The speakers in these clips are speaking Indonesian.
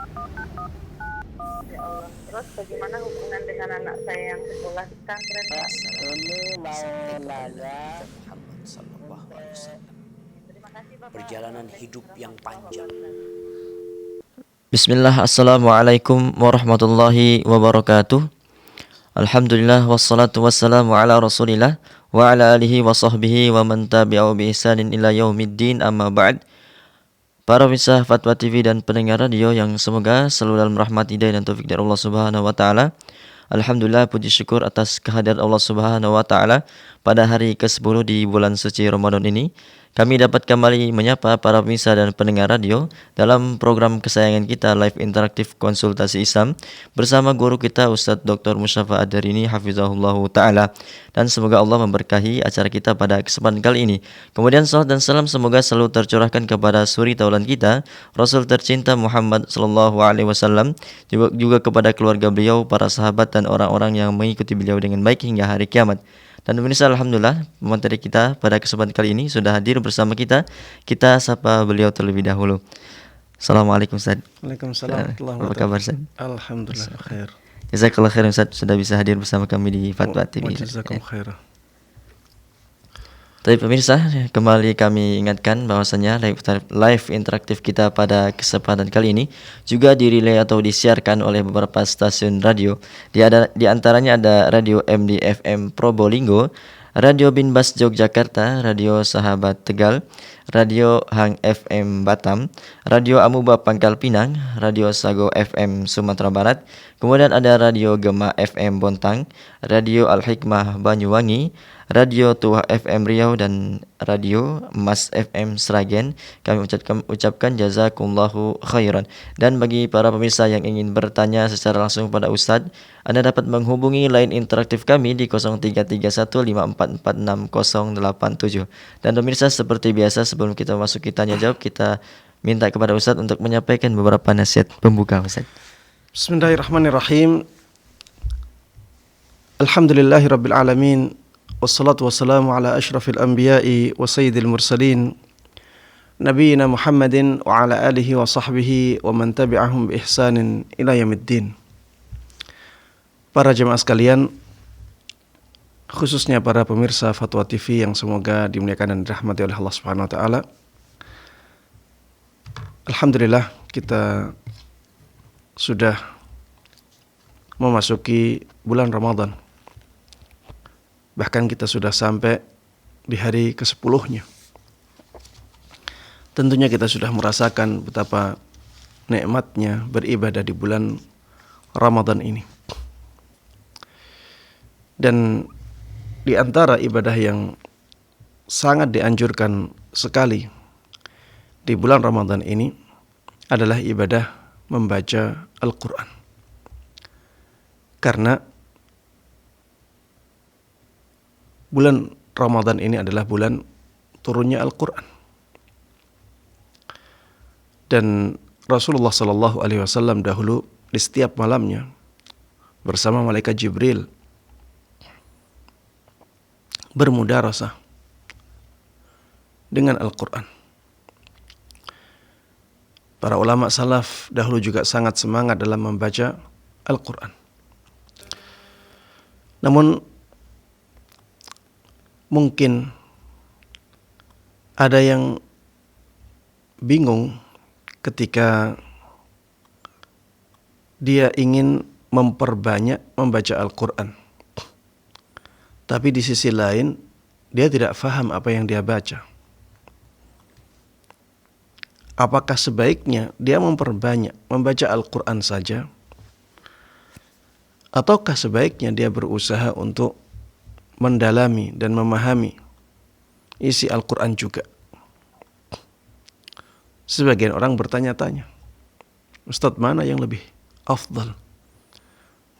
Ya Allah. Terus bagaimana hubungan dengan anak saya yang sekolah di pesantren, Pak? Muhammad sallallahu alaihi wasallam. Terima kasih, Bapak. Perjalanan hidup Assalamualaikum yang warahmatullahi panjang. wabarakatuh. Bismillah, assalamualaikum warahmatullahi wabarakatuh. Alhamdulillah wassalatu wassalamu ala rasulillah wa ala alihi wa sahbihi wa man tabi'ahu bi ihsanin ila yaumiddin, amma ba'd. Para pemirsa Fatwa TV dan pendengar radio yang semoga selalu dalam rahmat, hidayah dan taufik dari Allah Subhanahu wa taala. Alhamdulillah, puji syukur atas kehadiran Allah Subhanahu wa taala pada hari ke-10 di bulan suci Ramadan ini. Kami dapat kembali menyapa para pemirsa dan pendengar radio dalam program kesayangan kita, Live Interaktif Konsultasi Islam, bersama guru kita Ustadz Dr. Musyafa Ad-Darini Hafizahullah Ta'ala. Dan semoga Allah memberkahi acara kita pada kesempatan kali ini. Kemudian salat dan salam semoga selalu tercurahkan kepada suri taulan kita, Rasul tercinta Muhammad Sallallahu Alaihi Wasallam, juga kepada keluarga beliau, para sahabat dan orang-orang yang mengikuti beliau dengan baik hingga hari kiamat. Dan pemirsa, alhamdulillah pemateri kita pada kesempatan kali ini sudah hadir bersama kita. Kita sapa beliau terlebih dahulu. Assalamualaikum Ustaz. Waalaikumsalam. Apa kabar Ustaz? Alhamdulillah khair. Jazakallah khair Ustaz sudah bisa hadir bersama kami di Fatwa TV. Jazakum khair. Tapi pemirsa, kembali kami ingatkan bahwasanya live interaktif kita pada kesempatan kali ini juga dirilai atau disiarkan oleh beberapa stasiun radio. Di antaranya ada Radio MDFM Probolinggo, Radio Binbas Yogyakarta, Radio Sahabat Tegal, Radio Hang FM Batam, Radio Amuba Pangkal Pinang, Radio Sago FM Sumatera Barat, kemudian ada Radio Gema FM Bontang, Radio Al Hikmah Banyuwangi, Radio Tuah FM Riau, dan Radio Mas FM Sragen. Kami ucapkan jazakumullahu khairan. Dan bagi para pemirsa yang ingin bertanya secara langsung pada Ustadz, Anda dapat menghubungi line interaktif kami di 033154468087. Dan pemirsa, seperti biasa sebelum kita masuk tanya jawab, kita minta kepada Ustadz untuk menyampaikan beberapa nasihat pembuka, Ustadz. Bismillahirrahmanirrahim. Alhamdulillahirabbil alamin. Wassalatu wassalamu ala asyrafil anbiya'i wa sayyidil mursalin nabiyina Muhammadin wa ala alihi wa sahbihi wa man tabi'ahum bi ihsanin ila yaumiddin. Para jemaah sekalian, khususnya para pemirsa Fatwa TV yang semoga dimuliakan dan dirahmati oleh Allah Subhanahu wa taala. Alhamdulillah, kita sudah memasuki bulan Ramadan. Bahkan kita sudah sampai di hari ke-10-nya. Tentunya kita sudah merasakan betapa nikmatnya beribadah di bulan Ramadan ini. Dan di antara ibadah yang sangat dianjurkan sekali di bulan Ramadan ini adalah ibadah membaca Al-Quran. Karena bulan Ramadan ini adalah bulan turunnya Al-Quran. Dan Rasulullah SAW dahulu di setiap malamnya bersama malaikat Jibril bermudarasah dengan Al-Quran. Para ulama salaf dahulu juga sangat semangat dalam membaca Al-Quran. Namun mungkin ada yang bingung ketika dia ingin memperbanyak membaca Al-Quran. Tapi di sisi lain, dia tidak faham apa yang dia baca. Apakah sebaiknya dia memperbanyak membaca Al-Quran saja? Ataukah sebaiknya dia berusaha untuk mendalami dan memahami isi Al-Quran juga? Sebagian orang bertanya-tanya, Ustadz, mana yang lebih afdal?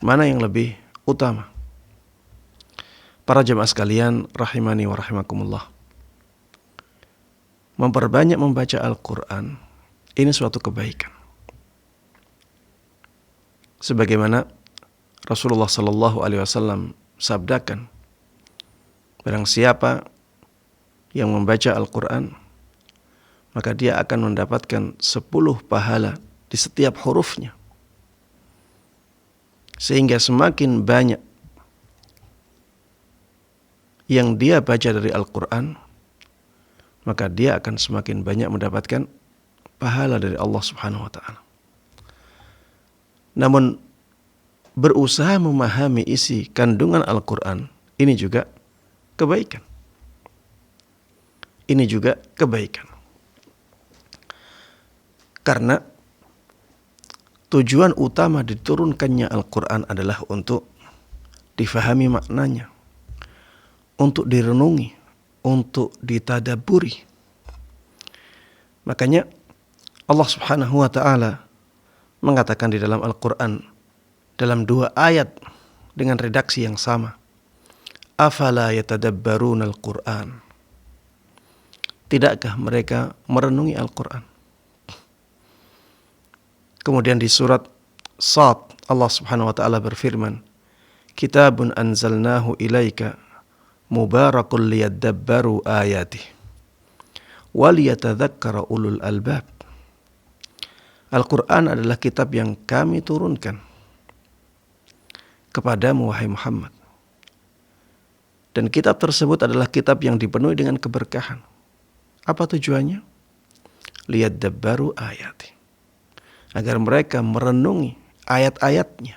Mana yang lebih utama? Para jemaah sekalian rahimani wa rahimakumullah, memperbanyak membaca Al-Quran ini suatu kebaikan. Sebagaimana Rasulullah SAW sabdakan, barang siapa yang membaca Al-Quran, maka dia akan mendapatkan 10 pahala di setiap hurufnya. Sehingga semakin banyak yang dia baca dari Al-Quran, maka dia akan semakin banyak mendapatkan pahala dari Allah Subhanahu wa ta'ala. Namun berusaha memahami isi kandungan Al-Quran, ini juga kebaikan. Ini juga kebaikan. Karena tujuan utama diturunkannya Al-Quran adalah untuk difahami maknanya, untuk direnungi, untuk ditadaburi. Makanya Allah Subhanahu wa ta'ala mengatakan di dalam Al-Quran dalam 2 ayat dengan redaksi yang sama. Afala yatadabbaruna al-Quran. Tidakkah mereka merenungi Al-Quran? Kemudian di surat Sad Allah Subhanahu wa ta'ala berfirman, Kitabun anzalnahu ilaika mubarakun liyadabbaru ayatih waliyatadzakkara ulul albab. Al-Quran adalah kitab yang kami turunkan kepadamu wahai Muhammad. Dan kitab tersebut adalah kitab yang dipenuhi dengan keberkahan. Apa tujuannya? Liyadabbaru ayatih. Agar mereka merenungi ayat-ayatnya.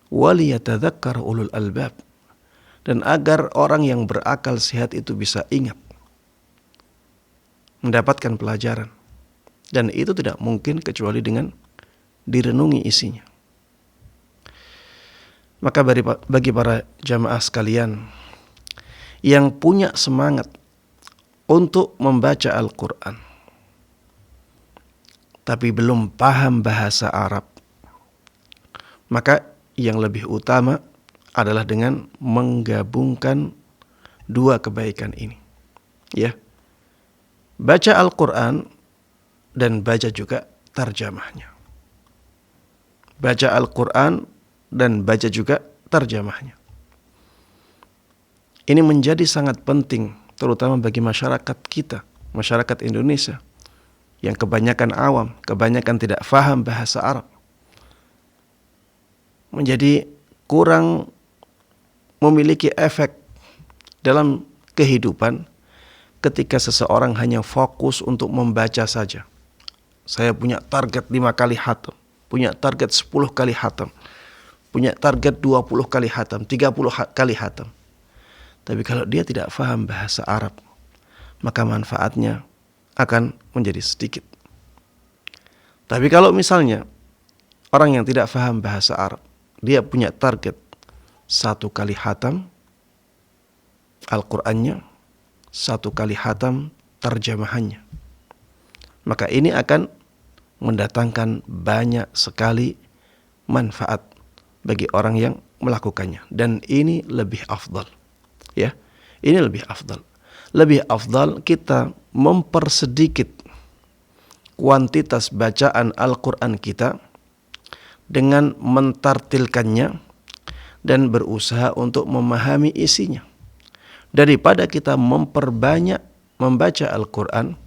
Waliyatadzakkara ulul albab. Dan agar orang yang berakal sehat itu bisa ingat, mendapatkan pelajaran. Dan itu tidak mungkin kecuali dengan direnungi isinya. Maka bagi para jamaah sekalian yang punya semangat untuk membaca Al-Quran, tapi belum paham bahasa Arab, maka yang lebih utama adalah dengan menggabungkan 2 kebaikan ini. Ya. Baca Al-Quran dan baca juga tarjamahnya. Baca Al-Quran dan baca juga tarjamahnya. Ini menjadi sangat penting, terutama bagi masyarakat kita, masyarakat Indonesia, yang kebanyakan awam, kebanyakan tidak faham bahasa Arab. Menjadi kurang memiliki efek dalam kehidupan ketika seseorang hanya fokus untuk membaca saja. Saya punya target 5 kali khatam, punya target 10 kali khatam, punya target 20 kali khatam, 30 kali khatam. Tapi kalau dia tidak faham bahasa Arab, maka manfaatnya akan menjadi sedikit. Tapi kalau misalnya orang yang tidak faham bahasa Arab, dia punya target 1 kali khatam Al-Qur'annya, 1 kali khatam terjemahannya, maka ini akan mendatangkan banyak sekali manfaat bagi orang yang melakukannya. Dan ini lebih afdal. Ya, ini lebih afdal. Lebih afdal kita mempersedikit kuantitas bacaan Al-Quran kita dengan mentartilkannya dan berusaha untuk memahami isinya, daripada kita memperbanyak membaca Al-Quran,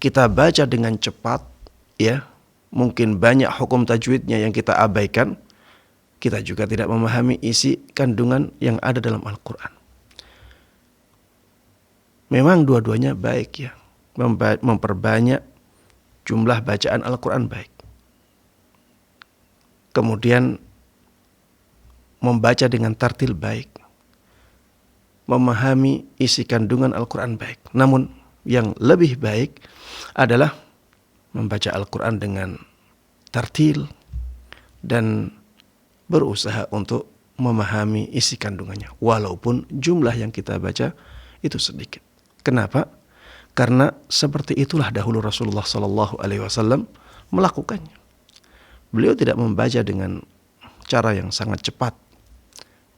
kita baca dengan cepat, ya, mungkin banyak hukum tajwidnya yang kita abaikan, kita juga tidak memahami isi kandungan yang ada dalam Al-Quran. Memang dua-duanya baik, ya, memperbanyak jumlah bacaan Al-Quran baik. Kemudian membaca dengan tartil baik, memahami isi kandungan Al-Quran baik. Namun yang lebih baik adalah membaca Al-Quran dengan tartil dan berusaha untuk memahami isi kandungannya, walaupun jumlah yang kita baca itu sedikit. Kenapa? Karena seperti itulah dahulu Rasulullah SAW melakukannya. Beliau tidak membaca dengan cara yang sangat cepat.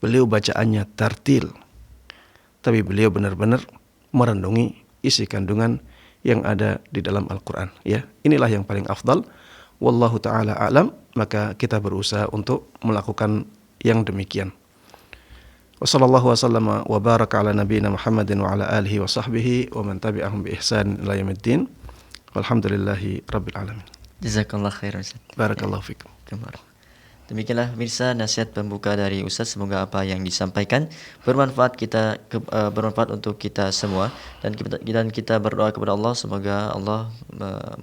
Beliau bacaannya tartil, tapi beliau benar-benar merenungi isi kandungan yang ada di dalam Al-Quran. Ya, inilah yang paling afdal. Wallahu ta'ala a'lam. Maka kita berusaha untuk melakukan yang demikian. Wassallallahu wasallama wa baraka ala nabiyina Muhammadin wa ala alihi wa sahbihi wa man tabi'ahum bi ihsan ila yaumiddin. Walhamdulillahi rabbil alamin. Jazakallah khair Ustaz. Barakallahu fikum. Demikianlah mirsa nasihat pembuka dari Ustaz. Semoga apa yang disampaikan bermanfaat bermanfaat untuk kita semua, dan kita berdoa kepada Allah semoga Allah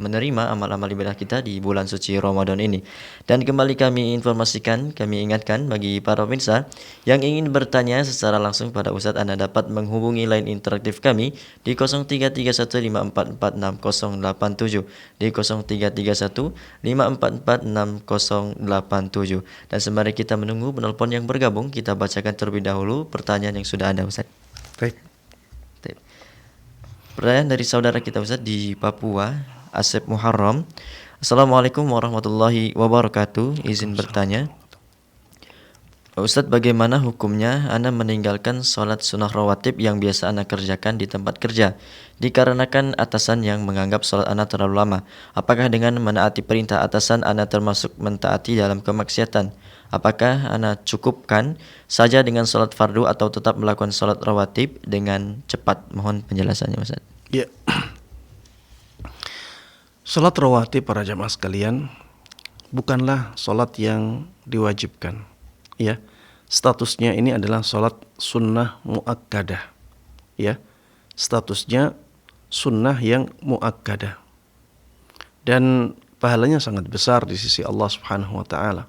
menerima amal-amal ibadah kita di bulan suci Ramadan ini. Dan kembali kami ingatkan bagi para pemirsa yang ingin bertanya secara langsung pada Ustaz, Anda dapat menghubungi line interaktif kami di 0331544687 di 0331544687. Dan sembari kita menunggu penelpon yang bergabung, kita bacakan terlebih dahulu pertanyaan yang sudah ada, Ustaz. Baik. Pertanyaan dari saudara kita, Ustaz, di Papua, Asep Muharram. Assalamualaikum warahmatullahi wabarakatuh. Izin bertanya, Ustaz, bagaimana hukumnya Anda meninggalkan sholat sunnah rawatib yang biasa Anda kerjakan di tempat kerja dikarenakan atasan yang menganggap sholat Anda terlalu lama? Apakah dengan menaati perintah atasan Anda termasuk mentaati dalam kemaksiatan? Apakah Anda cukupkan saja dengan sholat fardu atau tetap melakukan sholat rawatib dengan cepat? Mohon penjelasannya, Ustaz. Ya. Sholat rawatib para jamaah sekalian bukanlah sholat yang diwajibkan. Ya, statusnya ini adalah sholat sunnah muakkadah. Ya, statusnya sunnah yang muakkadah, dan pahalanya sangat besar di sisi Allah Subhanahu wa taala.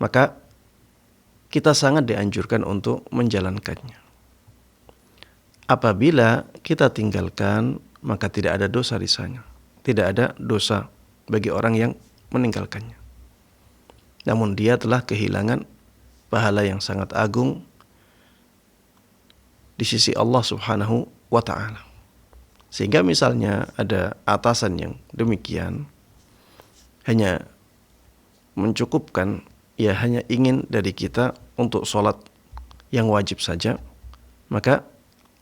Maka kita sangat dianjurkan untuk menjalankannya. Apabila kita tinggalkan, maka tidak ada dosa di sana. Tidak ada dosa bagi orang yang meninggalkannya. Namun dia telah kehilangan pahala yang sangat agung di sisi Allah Subhanahu wa ta'ala. Sehingga misalnya ada atasan yang demikian, hanya mencukupkan, ya hanya ingin dari kita untuk sholat yang wajib saja, maka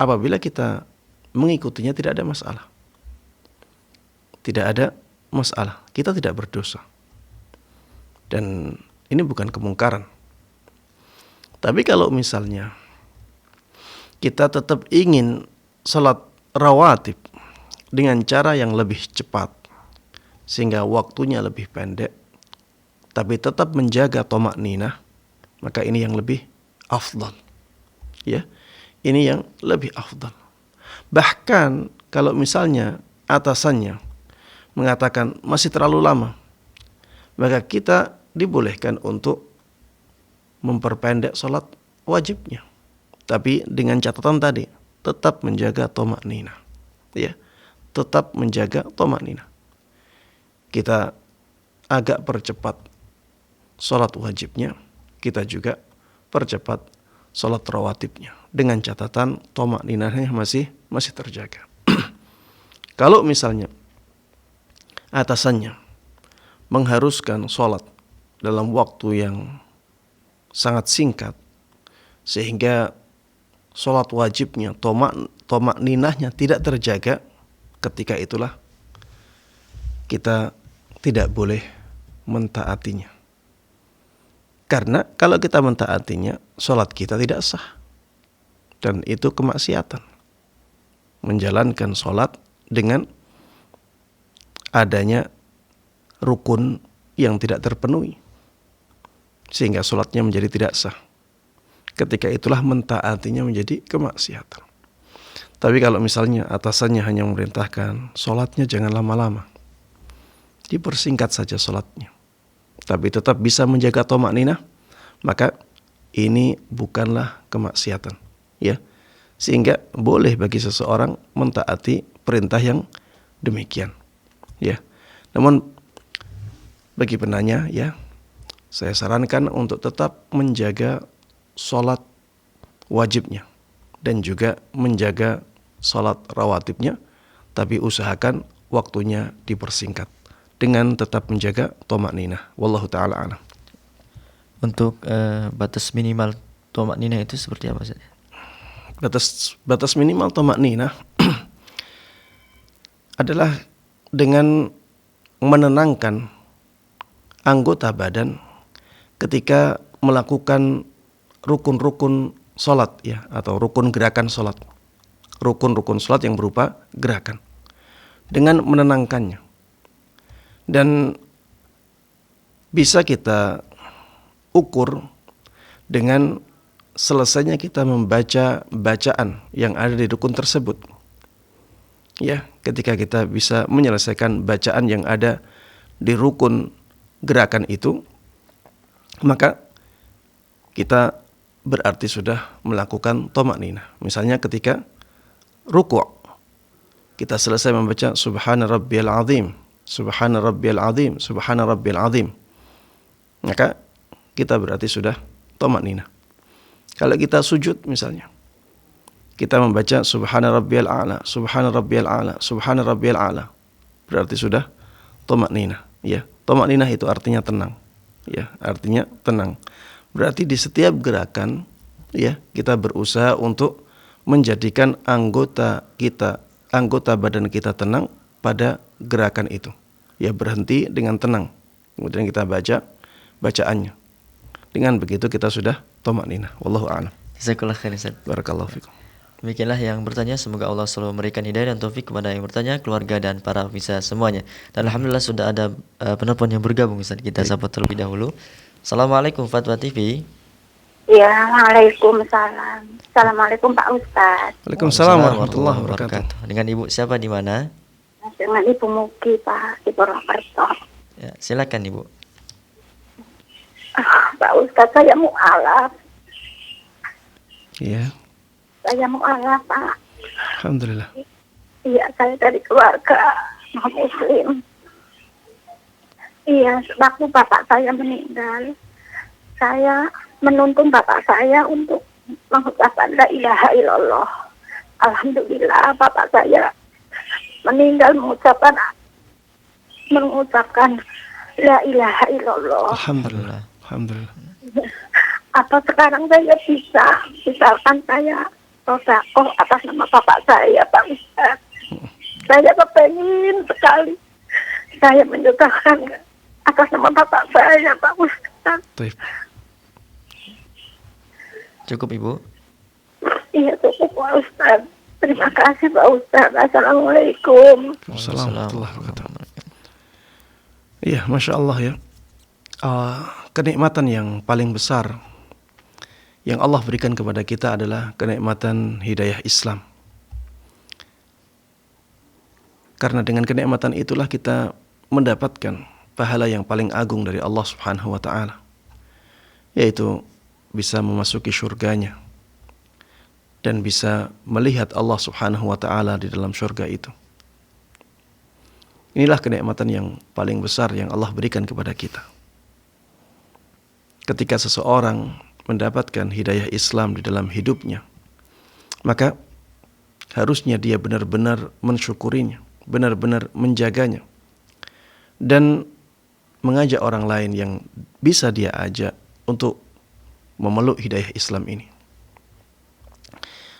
apabila kita mengikutinya tidak ada masalah. Tidak ada masalah, kita tidak berdosa. Dan ini bukan kemungkaran. Tapi kalau misalnya kita tetap ingin salat rawatib dengan cara yang lebih cepat, sehingga waktunya lebih pendek, tapi tetap menjaga thama'ninah, maka ini yang lebih afdal. Ya, ini yang lebih afdal. Bahkan kalau misalnya atasannya mengatakan masih terlalu lama, maka kita dibolehkan untuk memperpendek sholat wajibnya, tapi dengan catatan tadi, tetap menjaga thama'ninah. Ya, tetap menjaga thama'ninah. Kita agak percepat sholat wajibnya, kita juga percepat sholat rawatibnya, dengan catatan thama'ninahnya masih terjaga. Kalau misalnya atasannya mengharuskan sholat dalam waktu yang sangat singkat, sehingga sholat wajibnya, thama'ninahnya tidak terjaga, ketika itulah kita tidak boleh mentaatinya. Karena kalau kita mentaatinya, sholat kita tidak sah, dan itu kemaksiatan. Menjalankan sholat dengan adanya rukun yang tidak terpenuhi, sehingga sholatnya menjadi tidak sah. Ketika itulah mentaatinya menjadi kemaksiatan. Tapi kalau misalnya atasannya hanya memerintahkan sholatnya jangan lama-lama, dipersingkat saja sholatnya, tapi tetap bisa menjaga thama'ninah, maka ini bukanlah kemaksiatan. Ya, sehingga boleh bagi seseorang mentaati perintah yang demikian. Ya, namun bagi penanya, ya, saya sarankan untuk tetap menjaga sholat wajibnya dan juga menjaga sholat rawatibnya, tapi usahakan waktunya dipersingkat dengan tetap menjaga thama'ninah. Wallahu ta'ala a'lam. Untuk batas minimal thama'ninah itu seperti apa saja? Batas minimal thama'ninah adalah dengan menenangkan anggota badan ketika melakukan rukun-rukun sholat, ya, atau rukun gerakan sholat. Rukun-rukun sholat yang berupa gerakan. dengan menenangkannya. Dan bisa kita ukur dengan selesainya kita membaca bacaan yang ada di rukun tersebut. Ya, ketika kita bisa menyelesaikan bacaan yang ada di rukun gerakan itu, maka kita berarti sudah melakukan thama'ninah. Misalnya ketika ruku', kita selesai membaca subhana rabbiyal azim, subhana rabbiyal azim, subhana rabbiyal azim, maka kita berarti sudah thama'ninah. Kalau kita sujud misalnya, kita membaca subhana rabbiyal a'la, subhana rabbiyal a'la, subhana rabbiyal a'la, berarti sudah thama'ninah. Ya, thama'ninah itu artinya tenang. Ya, artinya tenang. Berarti di setiap gerakan, ya, kita berusaha untuk menjadikan anggota badan kita tenang pada gerakan itu. Ya, berhenti dengan tenang. Kemudian kita baca bacaannya. Dengan begitu kita sudah thama'ninah. Wallahu a'lam. Jazakallahu khairan Ustaz. Barakallahu fikum. Demikianlah yang bertanya, semoga Allah selalu memberikan hidayah dan taufik kepada yang bertanya, keluarga dan para pemirsa semuanya. Dan alhamdulillah sudah ada penelpon yang bergabung Ustaz. Kita sapa terlebih dahulu. Assalamualaikum Fatwa TV. Ya, waalaikumsalam. Assalamualaikum Pak Ustaz. Waalaikumsalam warahmatullahi wabarakatuh. Dengan Ibu siapa di mana? Dengan Ibu Mugi Pak di Purwokerto. Ya, silakan Ibu. Pak Ustaz, saya mu'alaf. Iya. Saya mu'alaf Pak. Alhamdulillah. Iya, saya dari keluarga non-muslim. Iya, waktu bapak saya meninggal, saya menuntun bapak saya untuk mengucapkan la ilaha illallah. Alhamdulillah bapak saya meninggal mengucapkan la ilaha illallah. Alhamdulillah. Alhamdulillah. Apa sekarang saya bisa, misalkan saya sodakoh atas nama bapak saya, Pak Ustaz. Saya kepengen sekali saya menyudakan atas nama bapak saya, Pak Ustaz. Baik. Cukup Ibu. Iya cukup Pak Ustaz. Terima kasih Pak Ustaz. Assalamualaikum. Assalamualaikum warahmatullahi wabarakatuh. Iya, Masya Allah ya. Kenikmatan yang paling besar yang Allah berikan kepada kita adalah kenikmatan hidayah Islam. Karena dengan kenikmatan itulah kita mendapatkan pahala yang paling agung dari Allah Subhanahu wa taala, yaitu bisa memasuki surganya dan bisa melihat Allah Subhanahu wa taala di dalam surga itu. Inilah kenikmatan yang paling besar yang Allah berikan kepada kita. Ketika seseorang mendapatkan hidayah Islam di dalam hidupnya, maka harusnya dia benar-benar mensyukurinya, benar-benar menjaganya, dan mengajak orang lain yang bisa dia ajak untuk memeluk hidayah Islam ini.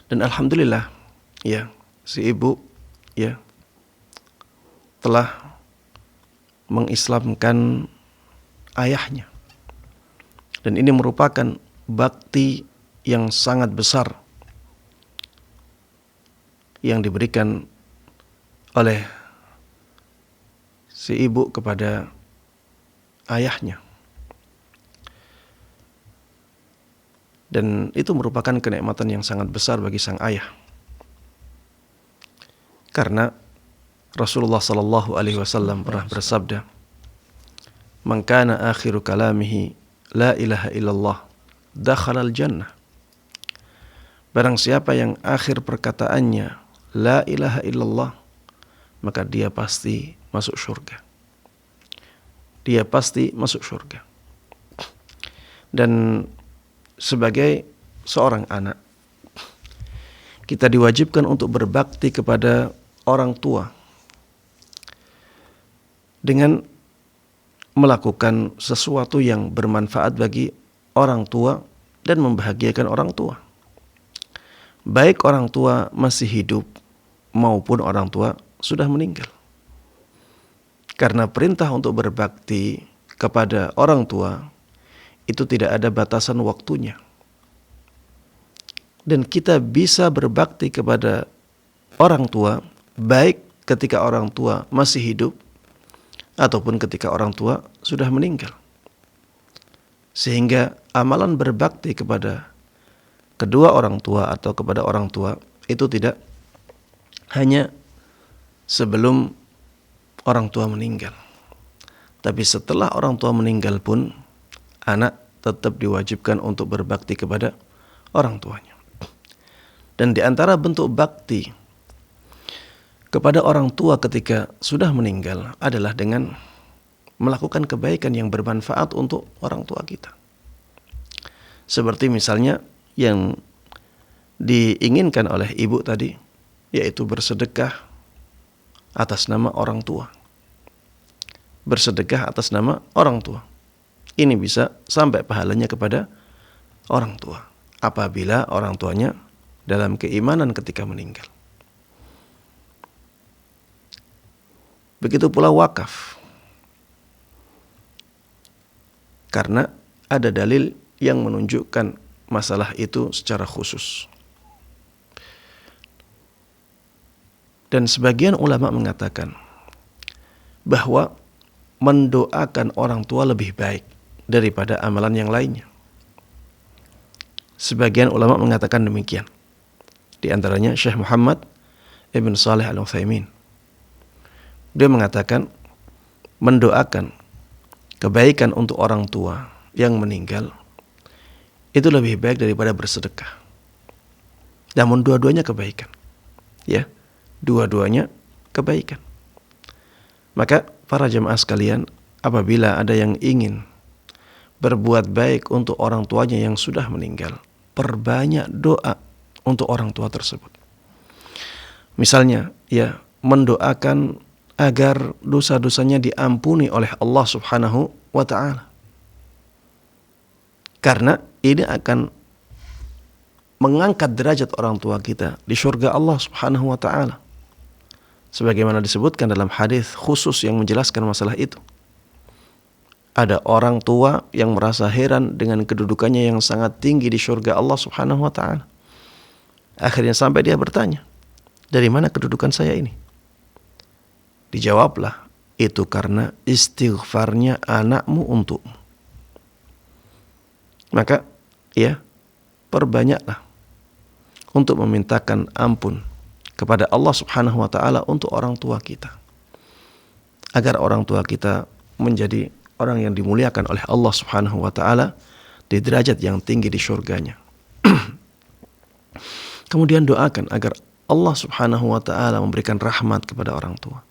Dan alhamdulillah, ya, si ibu ya telah mengislamkan ayahnya. Dan ini merupakan bakti yang sangat besar yang diberikan oleh si ibu kepada ayahnya. Dan itu merupakan kenikmatan yang sangat besar bagi sang ayah. Karena Rasulullah sallallahu alaihi wasallam pernah bersabda, "Man kana akhiru kalamihi la ilaha illallah, dakhalal jannah." Barang siapa yang akhir perkataannya la ilaha illallah, maka dia pasti masuk surga. Dia pasti masuk surga. Dan sebagai seorang anak, kita diwajibkan untuk berbakti kepada orang tua dengan melakukan sesuatu yang bermanfaat bagi orang tua dan membahagiakan orang tua. Baik orang tua masih hidup maupun orang tua sudah meninggal. Karena perintah untuk berbakti kepada orang tua itu tidak ada batasan waktunya. Dan kita bisa berbakti kepada orang tua baik ketika orang tua masih hidup ataupun ketika orang tua sudah meninggal. Sehingga amalan berbakti kepada kedua orang tua atau kepada orang tua itu tidak hanya sebelum orang tua meninggal, tapi setelah orang tua meninggal pun anak tetap diwajibkan untuk berbakti kepada orang tuanya. Dan di antara bentuk bakti kepada orang tua ketika sudah meninggal adalah dengan melakukan kebaikan yang bermanfaat untuk orang tua kita. Seperti misalnya yang diinginkan oleh ibu tadi, yaitu bersedekah atas nama orang tua. Bersedekah atas nama orang tua. Ini bisa sampai pahalanya kepada orang tua apabila orang tuanya dalam keimanan ketika meninggal. Begitu pula wakaf. Karena ada dalil yang menunjukkan masalah itu secara khusus. Dan sebagian ulama mengatakan bahwa mendoakan orang tua lebih baik daripada amalan yang lainnya. Sebagian ulama mengatakan demikian. Di antaranya Syekh Muhammad Ibn Saleh Al-Utsaimin. Dia mengatakan mendoakan kebaikan untuk orang tua yang meninggal itu lebih baik daripada bersedekah. Namun dua-duanya kebaikan. Ya, dua-duanya kebaikan. Maka para jemaah sekalian, apabila ada yang ingin berbuat baik untuk orang tuanya yang sudah meninggal, perbanyak doa untuk orang tua tersebut. Misalnya, ya, mendoakan agar dosa-dosanya diampuni oleh Allah Subhanahu wa ta'ala. Karena ini akan mengangkat derajat orang tua kita di surga Allah Subhanahu wa ta'ala. Sebagaimana disebutkan dalam hadis khusus yang menjelaskan masalah itu. Ada orang tua yang merasa heran dengan kedudukannya yang sangat tinggi di surga Allah Subhanahu wa ta'ala. Akhirnya sampai dia bertanya, dari mana kedudukan saya ini? Dijawablah, itu karena istighfarnya anakmu untukmu. Maka, ya, perbanyaklah untuk memintakan ampun kepada Allah Subhanahu wa ta'ala untuk orang tua kita. Agar orang tua kita menjadi orang yang dimuliakan oleh Allah Subhanahu wa ta'ala di derajat yang tinggi di surganya. Kemudian doakan agar Allah Subhanahu wa ta'ala memberikan rahmat kepada orang tua.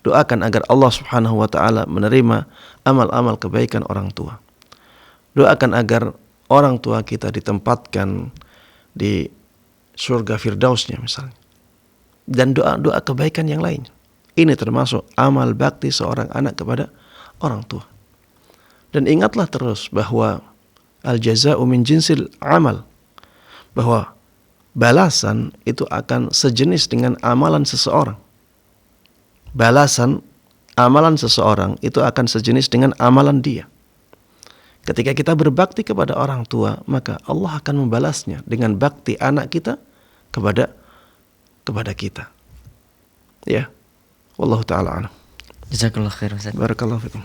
Doakan agar Allah Subhanahu wa ta'ala menerima amal-amal kebaikan orang tua. Doakan agar orang tua kita ditempatkan di surga firdausnya misalnya. Dan doa-doa kebaikan yang lain. Ini termasuk amal bakti seorang anak kepada orang tua. Dan ingatlah terus bahwa al-jaza'u min jinsil amal. Bahwa balasan itu akan sejenis dengan amalan seseorang. Balasan amalan seseorang itu akan sejenis dengan amalan dia. Ketika kita berbakti kepada orang tua, maka Allah akan membalasnya dengan bakti anak kita kepada kita. Ya. Wallahu ta'ala a'lam. Jazakallah khair Ustaz. Barakallahu fikum.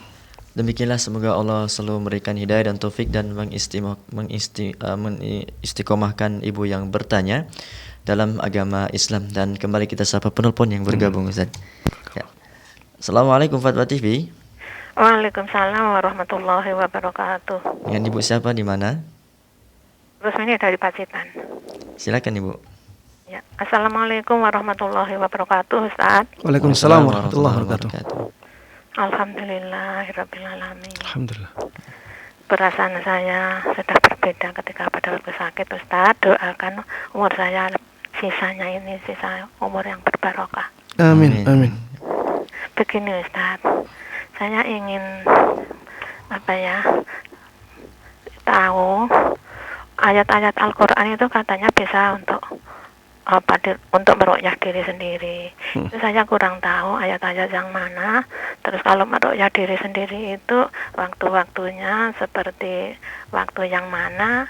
Demikianlah, semoga Allah selalu memberikan hidayah dan taufik dan mengistiqomahkan ibu yang bertanya dalam agama Islam. Dan kembali kita sapa penelpon yang bergabung Ustaz. Ya. Assalamualaikum Fatwa TV. Waalaikumsalam warahmatullahi wabarakatuh. Dengan ibu siapa, di mana? Rusmini dari Pacitan. Silakan ibu. Ya. Assalamualaikum warahmatullahi wabarakatuh, Ustaz. Waalaikumsalam warahmatullahi wabarakatuh. Alhamdulillahirrabbilalamin. Alhamdulillah. Perasaan saya sudah berbeda ketika pada waktu sakit, Ustaz. Doakan umur saya sisanya ini sisa umur yang berbarokah. Amin, amin. Begini, Ustaz. Saya ingin tahu ayat-ayat Al-Quran itu katanya bisa untuk untuk meruqyah diri sendiri. Itu saya kurang tahu ayat-ayat yang mana. Terus kalau meruqyah diri sendiri itu waktu-waktunya seperti waktu yang mana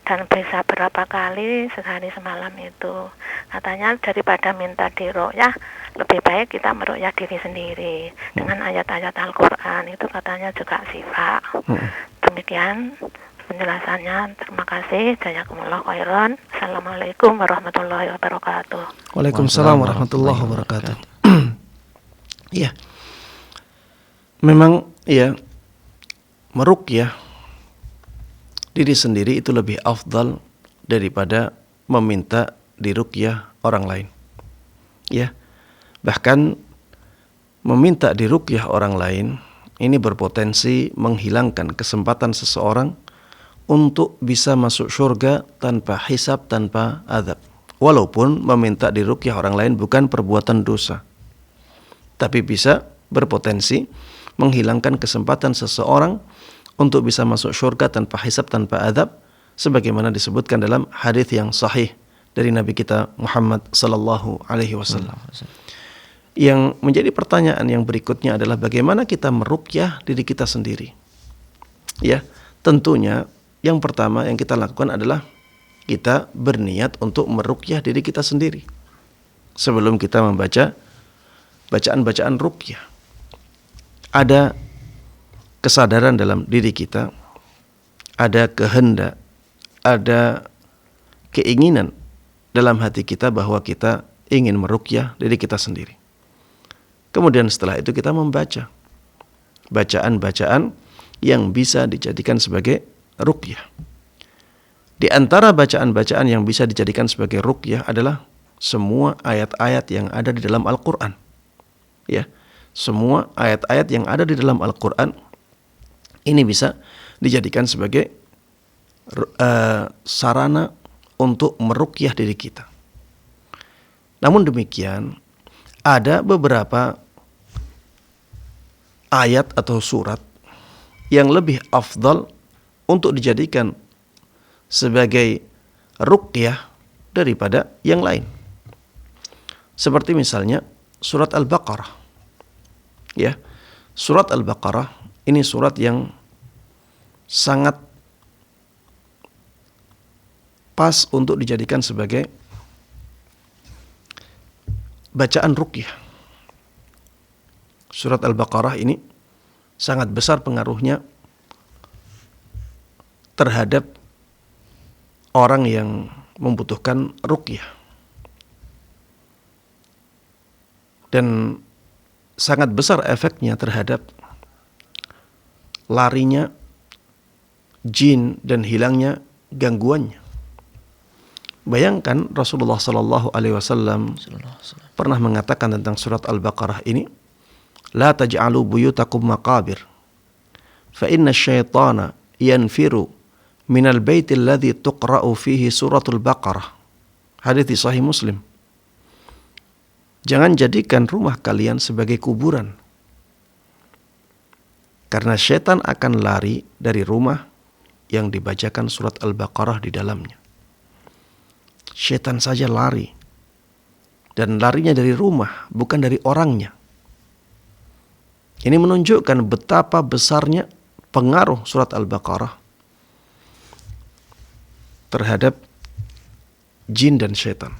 dan bisa berapa kali sehari semalam itu. Katanya daripada minta diruqyah, lebih baik kita meruqyah diri sendiri dengan ayat-ayat Al-Quran, itu katanya juga syifa. Demikian penjelasannya. Terima kasih. Jazakumullah khairan. Assalamualaikum warahmatullahi wabarakatuh. Waalaikumsalam warahmatullahi wabarakatuh. Iya. Memang ya, meruqyah diri sendiri itu lebih afdal daripada meminta diruqyah orang lain. Ya. Bahkan meminta diruqyah orang lain ini berpotensi menghilangkan kesempatan seseorang untuk bisa masuk surga tanpa hisab, tanpa azab. Walaupun meminta diruqyah orang lain bukan perbuatan dosa, tapi bisa berpotensi menghilangkan kesempatan seseorang untuk bisa masuk surga tanpa hisab, tanpa azab, sebagaimana disebutkan dalam hadis yang sahih dari Nabi kita Muhammad sallallahu alaihi wasallam. Yang menjadi pertanyaan yang berikutnya adalah bagaimana kita meruqyah diri kita sendiri. Ya, tentunya yang pertama yang kita lakukan adalah kita berniat untuk meruqyah diri kita sendiri sebelum kita membaca bacaan-bacaan ruqyah. Ada kesadaran dalam diri kita, ada kehendak, ada keinginan dalam hati kita bahwa kita ingin meruqyah diri kita sendiri. Kemudian setelah itu kita membaca bacaan-bacaan yang bisa dijadikan sebagai ruqyah. Di antara bacaan-bacaan yang bisa dijadikan sebagai ruqyah adalah semua ayat-ayat yang ada di dalam Al-Quran. Ya, semua ayat-ayat yang ada di dalam Al-Quran ini bisa dijadikan sebagai sarana untuk meruqyah diri kita. Namun demikian, ada beberapa ayat atau surat yang lebih afdal untuk dijadikan sebagai ruqyah daripada yang lain. Seperti misalnya surat Al-Baqarah. Ya, surat Al-Baqarah ini surat yang sangat pas untuk dijadikan sebagai bacaan ruqyah. Surat Al-Baqarah ini sangat besar pengaruhnya terhadap orang yang membutuhkan ruqyah. Dan sangat besar efeknya terhadap larinya jin dan hilangnya gangguannya. Bayangkan Rasulullah sallallahu alaihi wasallam pernah mengatakan tentang surat Al-Baqarah ini, "La taj'alu buyutakum maqabir, fa inna asyaitana yanfiru minal baitil ladzi tuqra'u fihi suratul Baqarah." Hadits sahih Muslim. Jangan jadikan rumah kalian sebagai kuburan, karena syaitan akan lari dari rumah yang dibacakan surat Al-Baqarah di dalamnya. Syaitan saja lari, dan larinya dari rumah, bukan dari orangnya. Ini menunjukkan betapa besarnya pengaruh surat Al-Baqarah terhadap jin dan syaitan.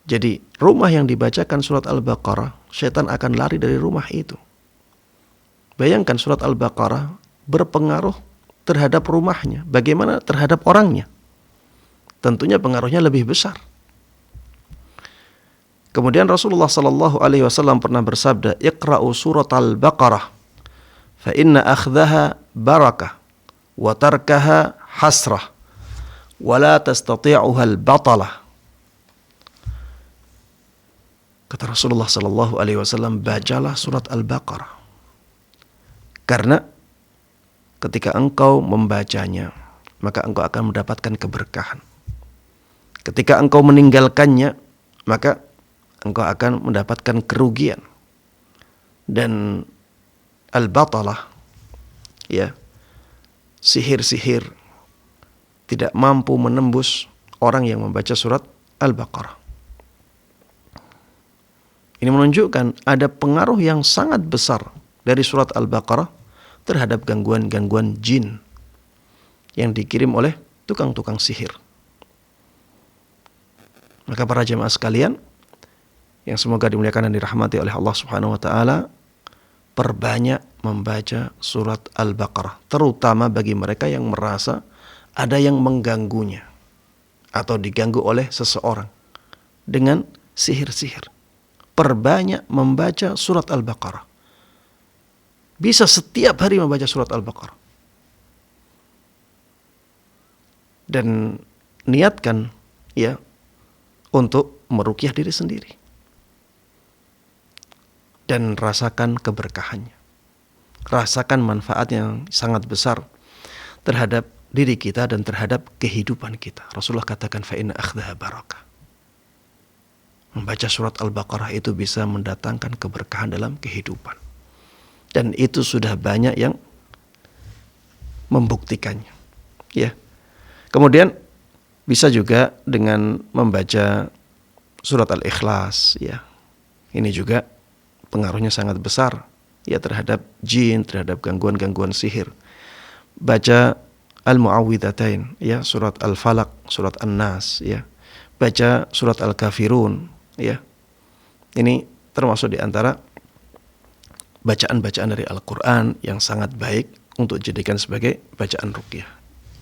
Jadi rumah yang dibacakan surat Al-Baqarah, syaitan akan lari dari rumah itu. Bayangkan surat Al-Baqarah berpengaruh terhadap rumahnya, bagaimana terhadap orangnya? Tentunya pengaruhnya lebih besar. Kemudian Rasulullah sallallahu alaihi wasallam pernah bersabda, "Iqra'u surat Al-Baqarah, fa inna akhdaha barakah, wa tarkaha hasrah, wa la tastati'uha al-batalah." Kata Rasulullah sallallahu alaihi wasallam, bacalah surat Al-Baqarah. Karena ketika engkau membacanya, maka engkau akan mendapatkan keberkahan. Ketika engkau meninggalkannya, maka engkau akan mendapatkan kerugian. Dan al-batalah, ya, sihir-sihir tidak mampu menembus orang yang membaca surat Al-Baqarah. Ini menunjukkan ada pengaruh yang sangat besar dari surat Al-Baqarah terhadap gangguan-gangguan jin yang dikirim oleh tukang-tukang sihir. Maka para jemaah sekalian yang semoga dimuliakan dan dirahmati oleh Allah Subhanahu wa taala, perbanyak membaca surat Al-Baqarah, terutama bagi mereka yang merasa ada yang mengganggunya atau diganggu oleh seseorang dengan sihir-sihir. Perbanyak membaca surat Al-Baqarah. Bisa setiap hari membaca surat Al-Baqarah. Dan niatkan ya untuk meruqyah diri sendiri. Dan rasakan keberkahannya. Rasakan manfaat yang sangat besar terhadap diri kita dan terhadap kehidupan kita. Rasulullah katakan fa inna akhdaha barakah. Membaca surat Al-Baqarah itu bisa mendatangkan keberkahan dalam kehidupan. Dan itu sudah banyak yang membuktikannya. Ya. Kemudian bisa juga dengan membaca surat Al-Ikhlas, ya. Ini juga pengaruhnya sangat besar ya terhadap jin, terhadap gangguan-gangguan sihir. Baca Al-Mu'awwidhatain, ya, surat Al-Falaq, surat An-Nas, ya. Baca surat Al-Kafirun, ya. Ini termasuk di antara bacaan-bacaan dari Al-Qur'an yang sangat baik untuk dijadikan sebagai bacaan ruqyah.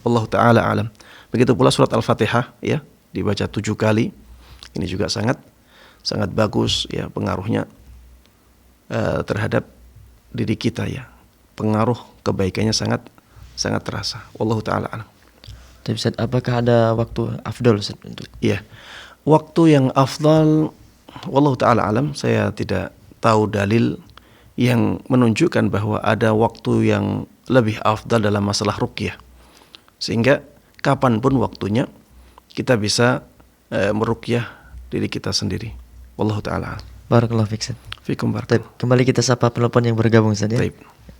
Allah taala alam. Begitu pula surat Al-Fatihah, ya, dibaca 7 kali. Ini juga sangat bagus ya pengaruhnya terhadap diri kita ya. Pengaruh kebaikannya sangat terasa. Wallahu taala alam. Tapi Ustaz, apakah ada waktu afdal Ustaz untuk? Iya. Waktu yang afdal wallahu taala alam, saya tidak tahu dalil yang menunjukkan bahwa ada waktu yang lebih afdal dalam masalah ruqyah. Sehingga kapanpun waktunya kita bisa meruqyah diri kita sendiri. Wallahu taala. Barakallahu fiik Ustaz. Fikum barakallahu. Kembali kita sapa penelpon yang bergabung Ustaz ya. Baik.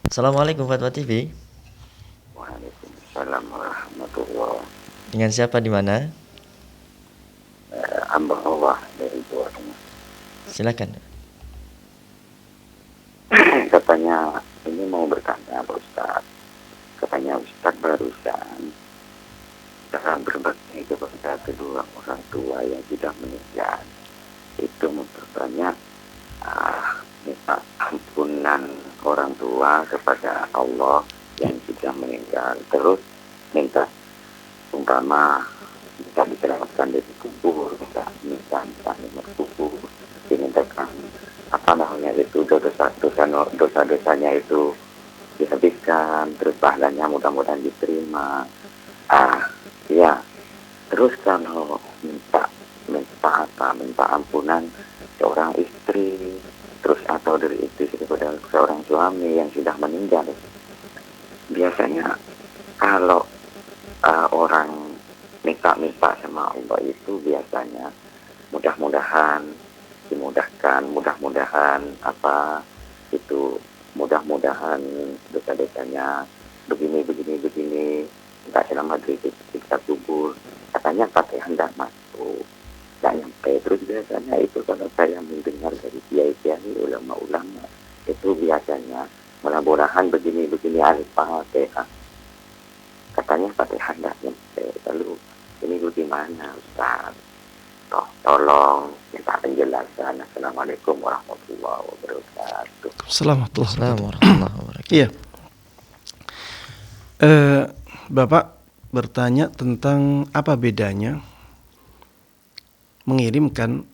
Assalamualaikum Fatwa TV. Waalaikumsalam warahmatullahi. Dengan siapa di mana? Hamba Allah dari Jawa Tengah. Silakan. Katanya ini mau bertanya Pak Ustaz. Katanya Ustaz barusan cara berbakti kepada kedua orang tua yang sudah meninggal itu bertanya minta ampunan orang tua kepada Allah yang sudah meninggal, terus minta umpama bisa diselamatkan dari kubur, minta kubur, dimintakan apa namanya itu dosa-dosanya itu dihabiskan, terus pahalanya mudah-mudahan diterima. Ya, terus kalau minta ampunan seorang istri, terus atau dari istri kepada seorang suami yang sudah meninggal, biasanya kalau orang minta sama Allah itu biasanya mudah-mudahan dimudahkan, mudah-mudahan dosa-dosanya begini, tidak selamat dari siksa kubur. Katanya Fatihah tidak masuk, tidak nyampe. Terus biasanya itu kalau saya mendengar dari kiai-kiai, ulama-ulama, itu biasanya mudah-mudahan begini Al-Fatihah. Katanya Fatihah tidak nyampe. Lalu ini bagaimana Ustaz? Tolong minta penjelasan. Assalamualaikum warahmatullahi wabarakatuh. Assalamualaikum warahmatullahi wabarakatuh. Iya. Bapak bertanya tentang apa bedanya mengirimkan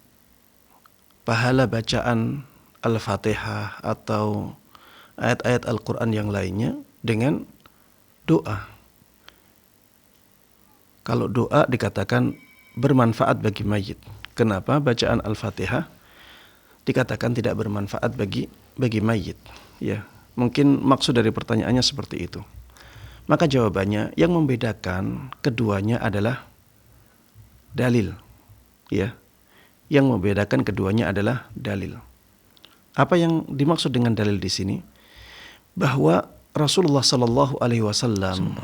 pahala bacaan Al-Fatihah atau ayat-ayat Al-Quran yang lainnya dengan doa. Kalau doa dikatakan bermanfaat bagi mayit. Kenapa bacaan Al-Fatihah dikatakan tidak bermanfaat bagi mayit? Ya, mungkin maksud dari pertanyaannya seperti itu. Maka jawabannya yang membedakan keduanya adalah dalil. Ya. Yang membedakan keduanya adalah dalil. Apa yang dimaksud dengan dalil di sini? Bahwa Rasulullah sallallahu alaihi wasallam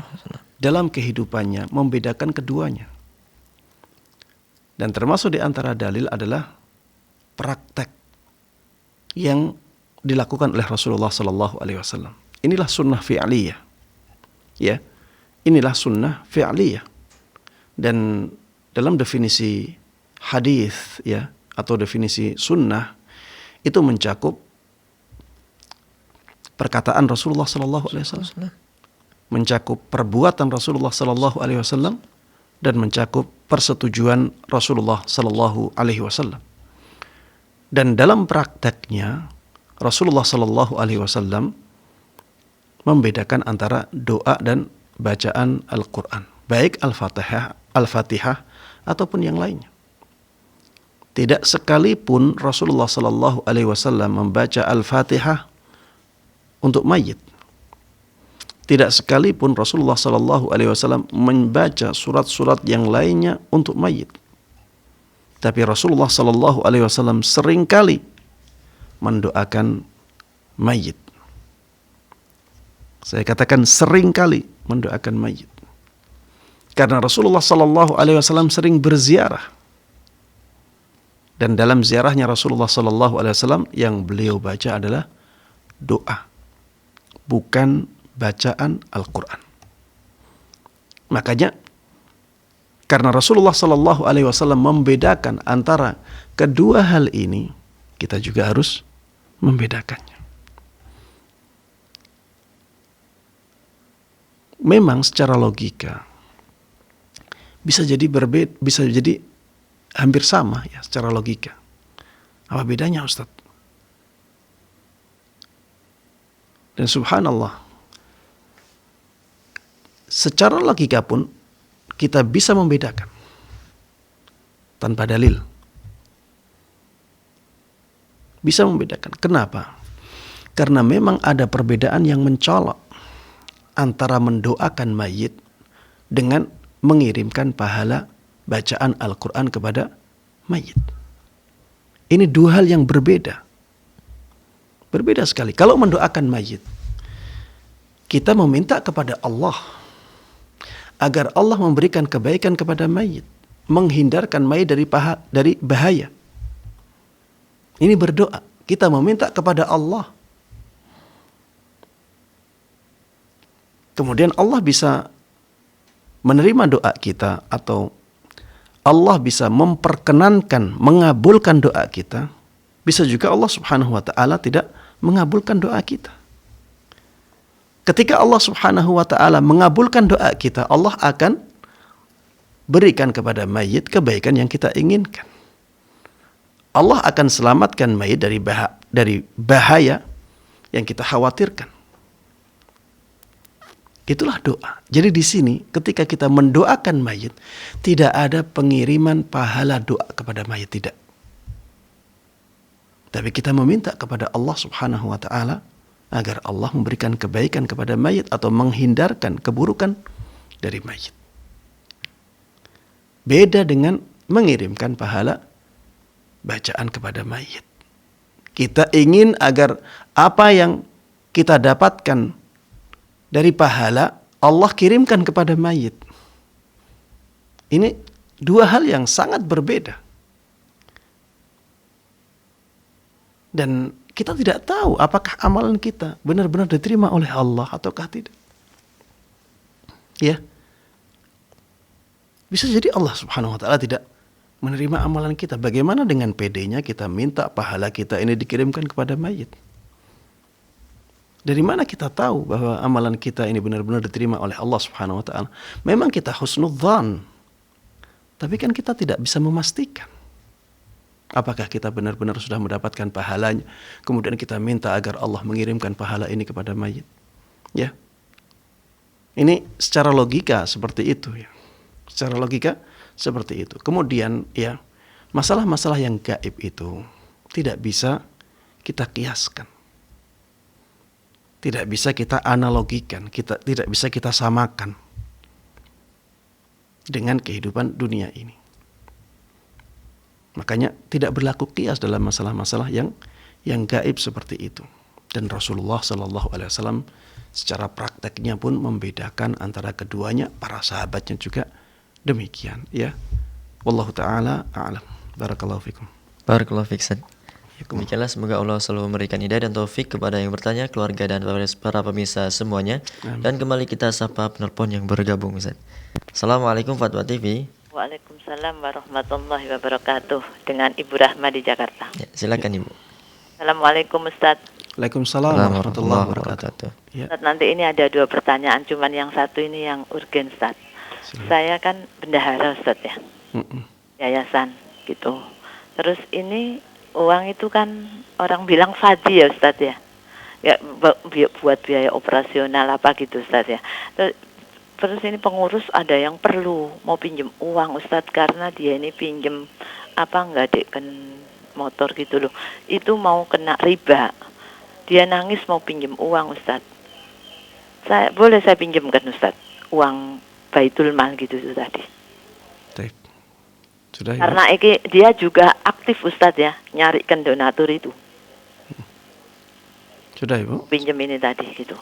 dalam kehidupannya membedakan keduanya. Dan termasuk di antara dalil adalah praktek yang dilakukan oleh Rasulullah sallallahu alaihi wasallam. Inilah sunnah fi'liyah. Ya. Inilah sunnah fi'liyah. Dan dalam definisi hadis ya atau definisi sunnah itu mencakup perkataan Rasulullah sallallahu alaihi wasallam, mencakup perbuatan Rasulullah sallallahu alaihi wasallam, dan mencakup persetujuan Rasulullah sallallahu alaihi wasallam. Dan dalam prakteknya Rasulullah sallallahu alaihi wasallam membedakan antara doa dan bacaan Al-Qur'an, baik Al-Fatihah ataupun yang lainnya. Tidak sekalipun Rasulullah sallallahu alaihi wasallam membaca Al-Fatihah untuk mayit. Tidak sekalipun Rasulullah sallallahu alaihi wasallam membaca surat-surat yang lainnya untuk mayit. Tapi Rasulullah sallallahu alaihi wasallam seringkali mendoakan mayit. Saya katakan seringkali mendoakan mayit. Karena Rasulullah sallallahu alaihi wasallam sering berziarah. Dan dalam ziarahnya Rasulullah sallallahu alaihi wasallam yang beliau baca adalah doa, bukan bacaan Al-Qur'an. Makanya karena Rasulullah sallallahu alaihi wasallam membedakan antara kedua hal ini, kita juga harus membedakannya. Memang secara logika bisa jadi berbeda, bisa jadi hampir sama ya secara logika. Apa bedanya, Ustaz? Dan subhanallah, secara logika pun kita bisa membedakan tanpa dalil. Bisa membedakan. Kenapa? Karena memang ada perbedaan yang mencolok antara mendoakan mayit dengan mengirimkan pahala bacaan Al-Quran kepada mayit. Ini dua hal yang berbeda. Berbeda sekali. Kalau mendoakan mayit, kita meminta kepada Allah agar Allah memberikan kebaikan kepada mayit, menghindarkan mayit dari bahaya. Ini berdoa. Kita meminta kepada Allah. Kemudian Allah bisa menerima doa kita atau Allah bisa memperkenankan, mengabulkan doa kita. Bisa juga Allah subhanahu wa ta'ala tidak mengabulkan doa kita. Ketika Allah subhanahu wa ta'ala mengabulkan doa kita, Allah akan berikan kepada mayit kebaikan yang kita inginkan. Allah akan selamatkan mayit dari bahaya yang kita khawatirkan. Itulah doa. Jadi di sini ketika kita mendoakan mayit, tidak ada pengiriman pahala doa kepada mayit, tidak. Tapi kita meminta kepada Allah subhanahu wa ta'ala agar Allah memberikan kebaikan kepada mayit atau menghindarkan keburukan dari mayit. Beda dengan mengirimkan pahala bacaan kepada mayit. Kita ingin agar apa yang kita dapatkan dari pahala Allah kirimkan kepada mayit. Ini dua hal yang sangat berbeda. Dan kita tidak tahu apakah amalan kita benar-benar diterima oleh Allah ataukah tidak. Ya. Bisa jadi Allah subhanahu wa ta'ala tidak menerima amalan kita. Bagaimana dengan pedenya kita minta pahala kita ini dikirimkan kepada mayit? Dari mana kita tahu bahwa amalan kita ini benar-benar diterima oleh Allah subhanahu wa ta'ala? Memang kita husnudzan, tapi kan kita tidak bisa memastikan apakah kita benar-benar sudah mendapatkan pahalanya. Kemudian kita minta agar Allah mengirimkan pahala ini kepada mayit. Ya, ini secara logika seperti itu ya. Secara logika seperti itu. Kemudian ya, masalah-masalah yang gaib itu tidak bisa kita kiaskan. Tidak bisa kita analogikan, tidak bisa kita samakan dengan kehidupan dunia ini. Makanya tidak berlaku kias dalam masalah-masalah yang gaib seperti itu. Dan Rasulullah sallallahu alaihi wasallam secara prakteknya pun membedakan antara keduanya, para sahabatnya juga demikian ya. Wallahu taala a'lam. Barakallahu fikum. Barakallahu fik, Ustaz. Demikianlah, semoga Allah selalu memberikan hidayah dan taufik kepada yang bertanya, keluarga dan para pemirsa semuanya. Dan kembali kita sapa penelpon yang bergabung, Ustaz. Assalamualaikum Fatwa TV. Waalaikumsalam warahmatullahi wabarakatuh. Dengan Ibu Rahma di Jakarta. Ya, silakan Ibu. Assalamualaikum Ustaz. Waalaikumsalam warahmatullahi wabarakatuh. Ya. Ustaz, nanti ini ada 2 pertanyaan, cuman yang satu ini yang urgen Ustaz. Saya kan bendahara Ustaz ya. Yayasan gitu. Terus ini uang itu kan orang bilang fadhi ya Ustaz ya. Ya buat biaya operasional apa gitu Ustaz ya. Terus ini pengurus ada yang perlu mau pinjem uang Ustadz, karena dia ini pinjem nggadekkan motor gitu loh. Itu mau kena riba. Dia nangis mau pinjem uang Ustadz. Boleh saya pinjemkan Ustadz uang baitul mal gitu itu tadi. Sudah, karena dia juga aktif Ustadz ya, nyarikan donatur itu. Sudah Ibu. Pinjem ini tadi gitu.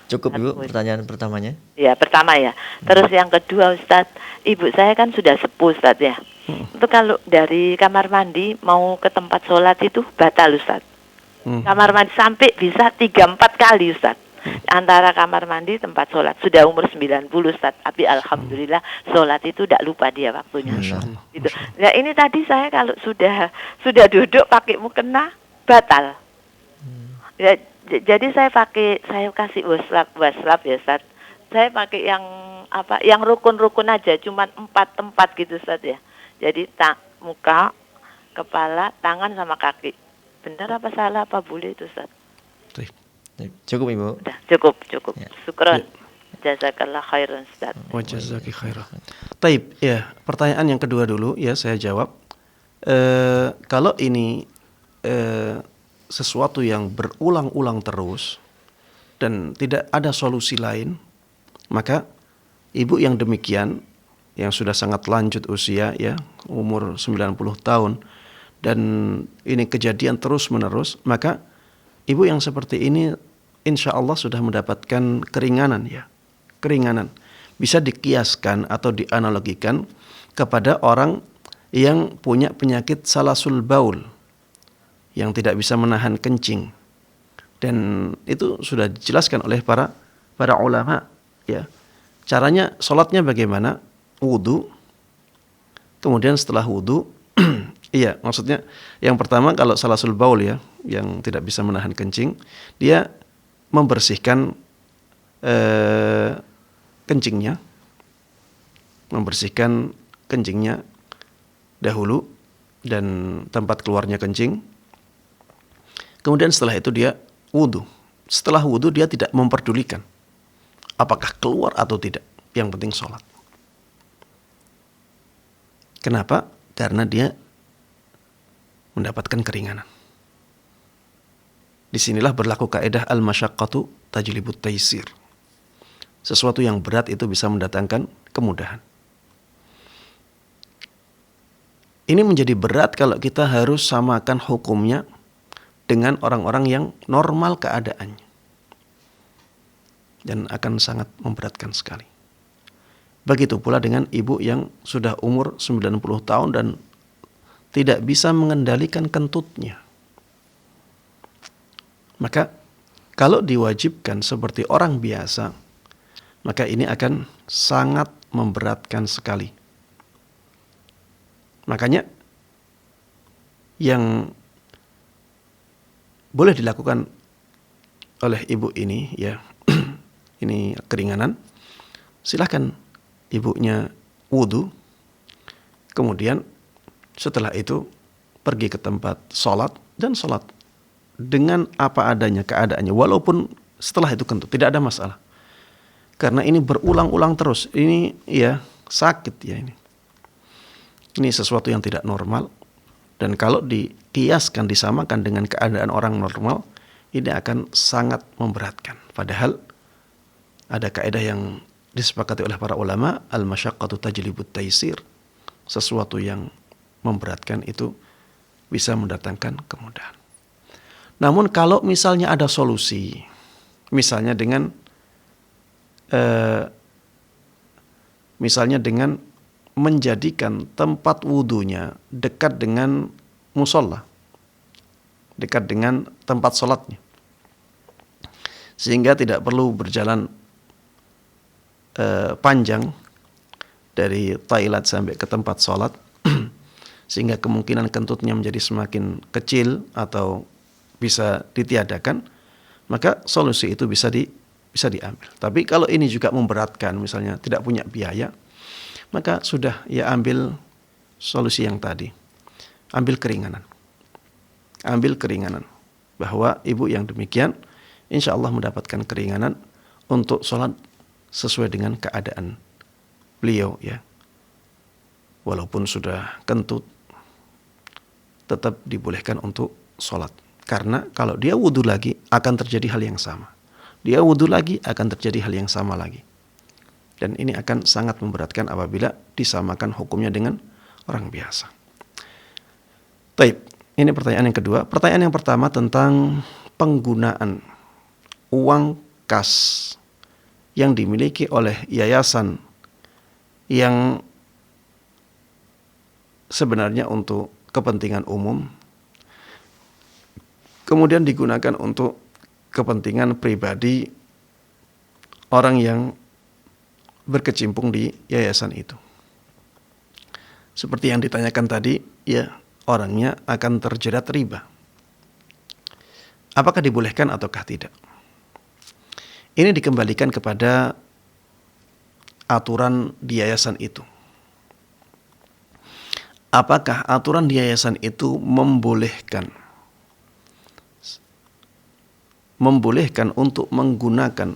Cukup Ibu pertanyaan pertamanya. Ya, pertama ya. Terus yang kedua Ustadz, ibu saya kan sudah sepuh Ustadz ya. Itu kalau dari kamar mandi mau ke tempat sholat itu batal Ustadz. Kamar mandi sampai bisa 3-4 kali Ustadz. Antara kamar mandi tempat sholat. Sudah umur 90 Ustadz. Tapi alhamdulillah sholat itu tidak lupa dia waktunya. Gitu. Nah ini tadi saya kalau sudah duduk pakai mukena batal. Ya, jadi saya kasih waslap ya Ustaz. Saya pakai yang rukun-rukun aja, cuman 4 tempat gitu Ustaz ya. Jadi muka, kepala, tangan sama kaki. Benar apa salah apa boleh itu Ustaz? Cukup Ibu. Udah, cukup. Ya. Syukran. Jazakallah khairan Ustaz. Wa jazaki khairan. Taib, ya, pertanyaan yang kedua dulu ya saya jawab. Kalau ini sesuatu yang berulang-ulang terus dan tidak ada solusi lain, maka ibu yang demikian, yang sudah sangat lanjut usia ya, umur 90 tahun, dan ini kejadian terus-menerus, maka ibu yang seperti ini insya Allah sudah mendapatkan keringanan ya. Keringanan bisa dikiaskan atau dianalogikan kepada orang yang punya penyakit salasul baul, yang tidak bisa menahan kencing. Dan itu sudah dijelaskan oleh para ulama ya. Caranya sholatnya bagaimana? Wudu. Kemudian setelah wudu iya, maksudnya yang pertama kalau salasul baul ya, yang tidak bisa menahan kencing, dia membersihkan kencingnya. Membersihkan kencingnya dahulu dan tempat keluarnya kencing. Kemudian setelah itu dia wudu. Setelah wudu dia tidak memperdulikan apakah keluar atau tidak. Yang penting sholat. Kenapa? Karena dia mendapatkan keringanan. Disinilah berlaku kaidah al-masyaqqatu tajlibut taisir. Sesuatu yang berat itu bisa mendatangkan kemudahan. Ini menjadi berat kalau kita harus samakan hukumnya dengan orang-orang yang normal keadaannya. Dan akan sangat memberatkan sekali. Begitu pula dengan ibu yang sudah umur 90 tahun dan tidak bisa mengendalikan kentutnya. Maka kalau diwajibkan seperti orang biasa, maka ini akan sangat memberatkan sekali. Makanya yang boleh dilakukan oleh ibu ini ya, ini keringanan, silahkan ibunya wudu, kemudian setelah itu pergi ke tempat sholat dan sholat dengan apa adanya keadaannya, walaupun setelah itu kentut tidak ada masalah, karena ini berulang-ulang terus, ini ya sakit ya ini sesuatu yang tidak normal. Dan kalau dikiaskan, disamakan dengan keadaan orang normal, ini akan sangat memberatkan. Padahal ada kaidah yang disepakati oleh para ulama, al-masyaqqatu tajlibut taisir. Sesuatu yang memberatkan itu bisa mendatangkan kemudahan. Namun kalau misalnya ada solusi, misalnya dengan menjadikan tempat wudunya dekat dengan musola, dekat dengan tempat sholatnya, sehingga tidak perlu berjalan panjang dari toilet sampai ke tempat sholat, sehingga kemungkinan kentutnya menjadi semakin kecil atau bisa ditiadakan, maka solusi itu bisa diambil. Tapi kalau ini juga memberatkan, misalnya tidak punya biaya, maka sudah ya ambil solusi yang tadi, ambil keringanan. Ambil keringanan, bahwa ibu yang demikian insya Allah mendapatkan keringanan untuk sholat sesuai dengan keadaan beliau, ya. Walaupun sudah kentut, tetap dibolehkan untuk sholat. Karena kalau dia wudhu lagi akan terjadi hal yang sama. Dia wudhu lagi akan terjadi hal yang sama lagi. Dan ini akan sangat memberatkan apabila disamakan hukumnya dengan orang biasa. Taib. Ini pertanyaan yang kedua. Pertanyaan yang pertama tentang penggunaan uang kas yang dimiliki oleh yayasan yang sebenarnya untuk kepentingan umum, kemudian digunakan untuk kepentingan pribadi orang yang berkecimpung di yayasan itu. Seperti yang ditanyakan tadi, ya, orangnya akan terjerat riba. Apakah dibolehkan ataukah tidak? Ini dikembalikan kepada aturan di yayasan itu. Apakah aturan di yayasan itu membolehkan untuk menggunakan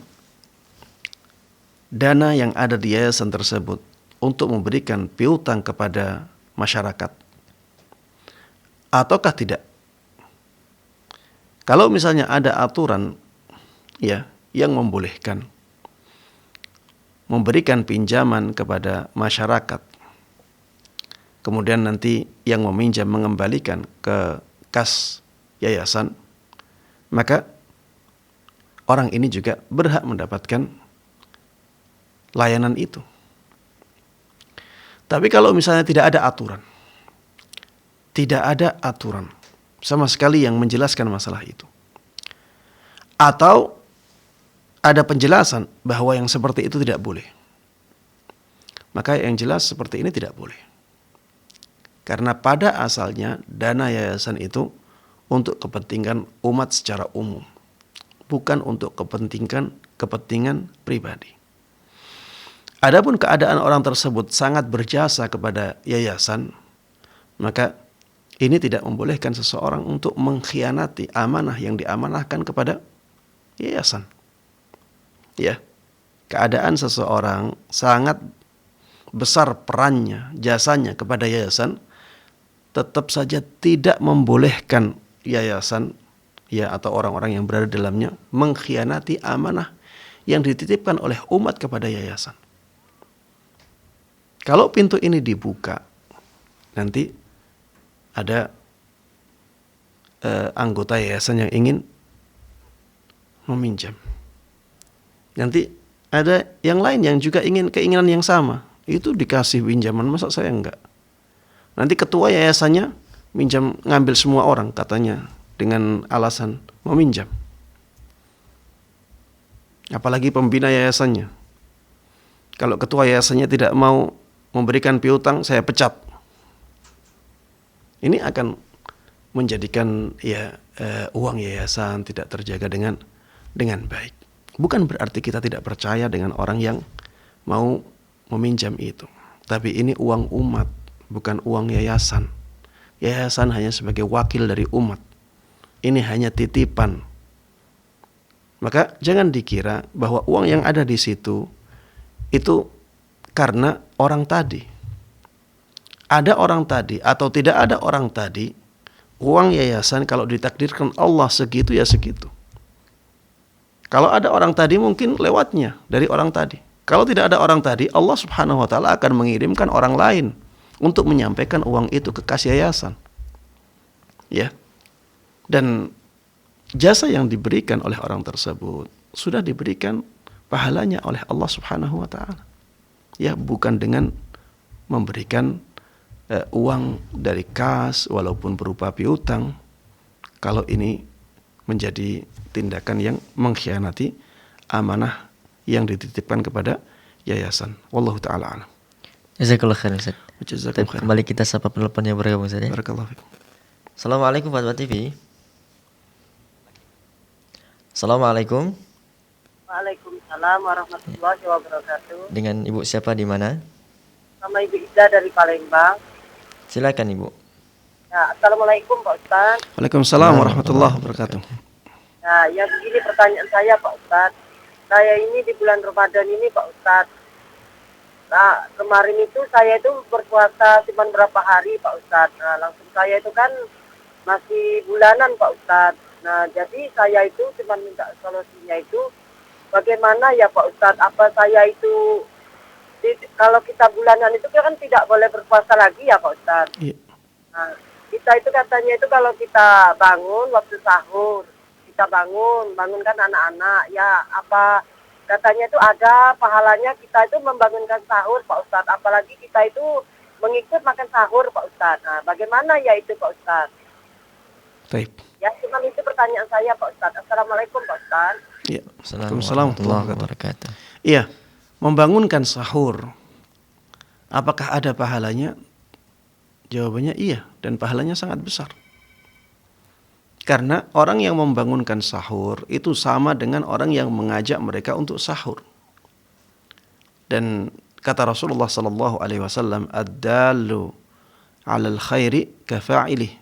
dana yang ada di yayasan tersebut untuk memberikan piutang kepada masyarakat, ataukah tidak? Kalau misalnya ada aturan, ya, yang membolehkan memberikan pinjaman kepada masyarakat, kemudian nanti yang meminjam mengembalikan ke kas yayasan, maka orang ini juga berhak mendapatkan layanan itu. Tapi kalau misalnya tidak ada aturan sama sekali yang menjelaskan masalah itu, atau ada penjelasan bahwa yang seperti itu tidak boleh, maka yang jelas seperti ini tidak boleh. Karena pada asalnya dana yayasan itu untuk kepentingan umat secara umum, bukan untuk kepentingan pribadi. Adapun keadaan orang tersebut sangat berjasa kepada yayasan, maka ini tidak membolehkan seseorang untuk mengkhianati amanah yang diamanahkan kepada yayasan. Ya, keadaan seseorang sangat besar perannya, jasanya kepada yayasan, tetap saja tidak membolehkan yayasan, ya, atau orang-orang yang berada di dalamnya mengkhianati amanah yang dititipkan oleh umat kepada yayasan. Kalau pintu ini dibuka, nanti ada anggota yayasan yang ingin meminjam. Nanti ada yang lain yang juga ingin keinginan yang sama, itu dikasih pinjaman, masa saya enggak? Nanti ketua yayasannya minjam, ngambil semua orang katanya dengan alasan meminjam. Apalagi pembina yayasannya. Kalau ketua yayasannya tidak mau memberikan piutang, saya pecat. Ini akan menjadikan uang yayasan tidak terjaga dengan baik. Bukan berarti kita tidak percaya dengan orang yang mau meminjam itu. Tapi ini uang umat, bukan uang yayasan. Yayasan hanya sebagai wakil dari umat. Ini hanya titipan. Maka jangan dikira bahwa uang yang ada di situ itu karena orang tadi. Ada orang tadi atau tidak ada orang tadi, uang yayasan kalau ditakdirkan Allah segitu ya segitu. Kalau ada orang tadi mungkin lewatnya dari orang tadi. Kalau tidak ada orang tadi, Allah Subhanahu wa taala akan mengirimkan orang lain untuk menyampaikan uang itu ke kas yayasan. Ya. Dan jasa yang diberikan oleh orang tersebut sudah diberikan pahalanya oleh Allah Subhanahu wa taala. Ya, bukan dengan memberikan uang dari kas walaupun berupa piutang kalau ini menjadi tindakan yang mengkhianati amanah yang dititipkan kepada yayasan. Wallahu taala a'lam. Jazakallah khair Ustaz. Jazakumullah khairan. Kembali kita sapa penelpon yang bergabung Ustaz ya. Barakallahu fikum. Assalamualaikum Fatwa TV. Assalamualaikum. Waalaikumsalam warahmatullahi wabarakatuh. Dengan Ibu siapa di mana? Nama Ibu Ida dari Palembang. Silakan Ibu. Ya, Assalamualaikum Pak Ustaz. Waalaikumsalam warahmatullahi wabarakatuh. Nah, ya begini pertanyaan saya Pak Ustaz. Saya ini di bulan Ramadan ini Pak Ustaz. Nah, kemarin itu saya itu berpuasa cuma berapa hari Pak Ustaz. Nah, langsung saya itu kan masih bulanan Pak Ustaz. Nah, jadi saya itu cuma minta solusinya itu bagaimana ya Pak Ustaz. Apa saya itu kalau kita bulanan itu kan tidak boleh berpuasa lagi ya Pak Ustaz. Iya. Nah, kita itu katanya itu kalau kita bangun waktu sahur, kita bangun kan anak-anak ya apa katanya itu ada pahalanya kita itu membangunkan sahur Pak Ustadz, apalagi kita itu mengikut makan sahur Pak Ustadz. Nah, bagaimana ya itu Pak Ustadz? Baik. Ya, cuma itu pertanyaan saya Pak Ustadz. Assalamualaikum Pak Ustadz. Iya. Assalamualaikum warahmatullahi wabarakatuh. Iya, membangunkan sahur. Apakah ada pahalanya? Jawabannya iya, dan pahalanya sangat besar. Karena orang yang membangunkan sahur itu sama dengan orang yang mengajak mereka untuk sahur. Dan kata Rasulullah sallallahu alaihi wasallam, ad-dallu 'alal khairi kafa'ilih.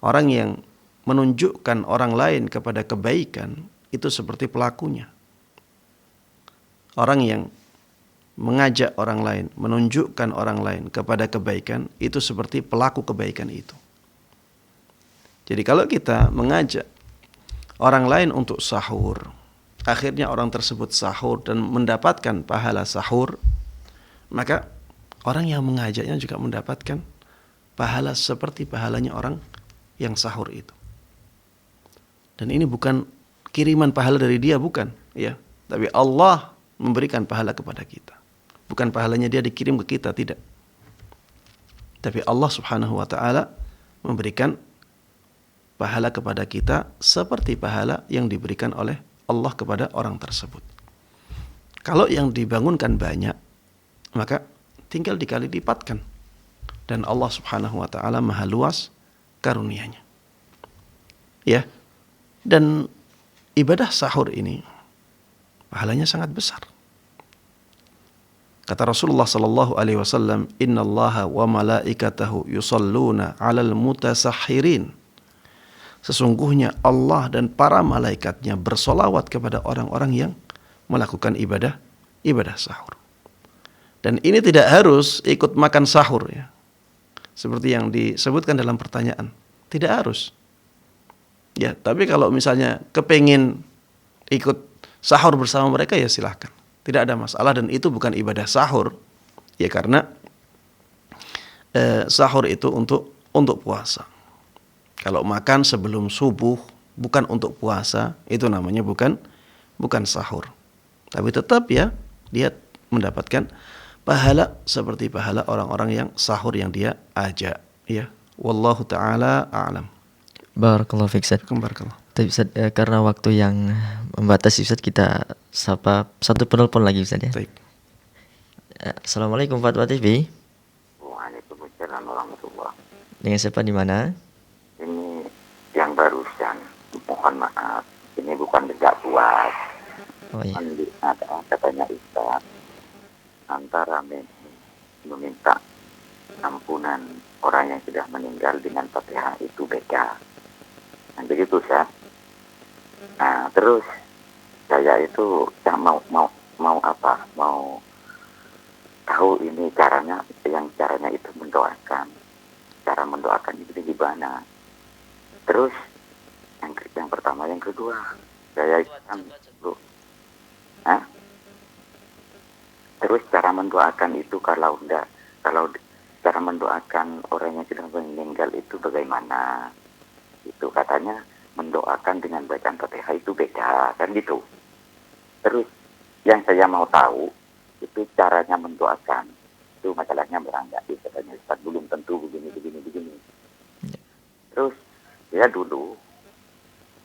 Orang yang menunjukkan orang lain kepada kebaikan itu seperti pelakunya. Orang yang mengajak orang lain, menunjukkan orang lain kepada kebaikan itu seperti pelaku kebaikan itu. Jadi kalau kita mengajak orang lain untuk sahur, akhirnya orang tersebut sahur dan mendapatkan pahala sahur, maka orang yang mengajaknya juga mendapatkan pahala seperti pahalanya orang yang sahur itu. Dan ini bukan kiriman pahala dari dia, bukan, ya. Tapi Allah memberikan pahala kepada kita. Bukan pahalanya dia dikirim ke kita, tidak. Tapi Allah Subhanahu wa taala memberikan pahala kepada kita seperti pahala yang diberikan oleh Allah kepada orang tersebut. Kalau yang dibangunkan banyak, maka tinggal dikali lipatkan. Dan Allah Subhanahu wa taala Maha luas karunia-Nya. Ya. Dan ibadah sahur ini pahalanya sangat besar. Kata Rasulullah sallallahu alaihi wasallam, "Innallaha wa malaikatahu yusalluna 'alal mutasahhirin." Sesungguhnya Allah dan para malaikatnya bersolawat kepada orang-orang yang melakukan ibadah sahur. Dan ini tidak harus ikut makan sahur, ya. Seperti yang disebutkan dalam pertanyaan. Tidak harus. Ya, tapi kalau misalnya kepengin ikut sahur bersama mereka, ya silahkan. Tidak ada masalah, dan itu bukan ibadah sahur. Ya, karena sahur itu untuk puasa. Kalau makan sebelum subuh bukan untuk puasa, itu namanya bukan sahur. Tapi tetap ya dia mendapatkan pahala seperti pahala orang-orang yang sahur yang dia ajak, ya. Wallahu taala a'lam. Barakallahu fiik Ustaz. Barakallahu. Tapi Ustaz, karena waktu yang membatasi Ustaz, kita sapa satu penelpon lagi Ustaz ya. Baik. Assalamualaikum Fatwa TV. Waalaikumsalam warahmatullahi. Dengan siapa di mana? Ini yang barusan, mohon maaf, ini bukan tidak puas. Oh iya. Katanya Ustaz, antara meminta ampunan orang yang sudah meninggal dengan Fatihah itu beda. Nah, begitu Ustaz. Nah, terus saya itu yang mau tahu ini caranya itu mendoakan. Cara mendoakan itu gimana? Terus yang pertama, yang kedua, saya kan dulu. Terus cara mendoakan itu kalau cara mendoakan orang yang sudah meninggal itu bagaimana? Itu katanya mendoakan dengan bacaan Fatihah itu beda, kan gitu. Terus yang saya mau tahu itu caranya mendoakan. Itu masalahnya berangkat. Katanya Ustaz belum tentu begini. Terus Ya dulu